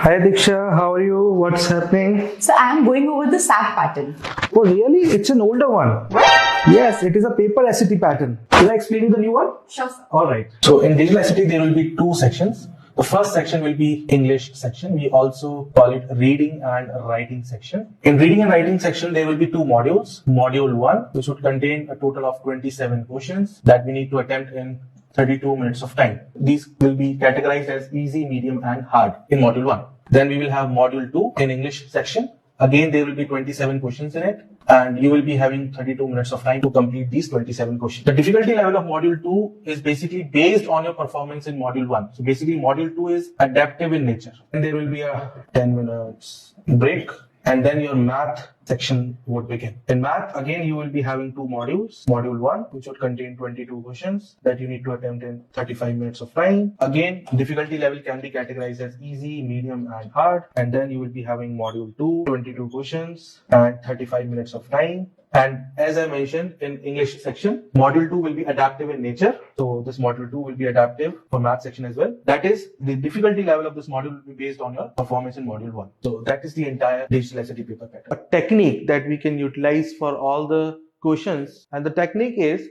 Hi Diksha, how are you? What's happening? So I am going over the SAT pattern. Oh really? It's an older one. Yes, it is a paper SAT pattern. Should I explain you the new one? Sure, sir. Alright. So in digital SAT there will be two sections. The first section will be English section. We also call it reading and writing section. In reading and writing section there will be two modules. Module 1 which would contain a total of 27 questions that we need to attempt in 32 minutes of time. These will be categorized as easy, medium and hard in module 1. Then we will have module 2 in English section. Again, there will be 27 questions in it and you will be having 32 minutes of time to complete these 27 questions. The difficulty level of module 2 is basically based on your performance in module 1. So basically module 2 is adaptive in nature. And there will be a 10 minutes break. And then your math section would begin. In math, again, you will be having two modules. Module 1, which would contain 22 questions that you need to attempt in 35 minutes of time. Again, difficulty level can be categorized as easy, medium, and hard. And then you will be having module 2, 22 questions and 35 minutes of time. And as I mentioned in English section, module 2 will be adaptive in nature. So this module 2 will be adaptive for math section as well. That is, the difficulty level of this module will be based on your performance in module 1. So that is the entire digital SAT paper pattern. A technique that we can utilize for all the questions, and the technique is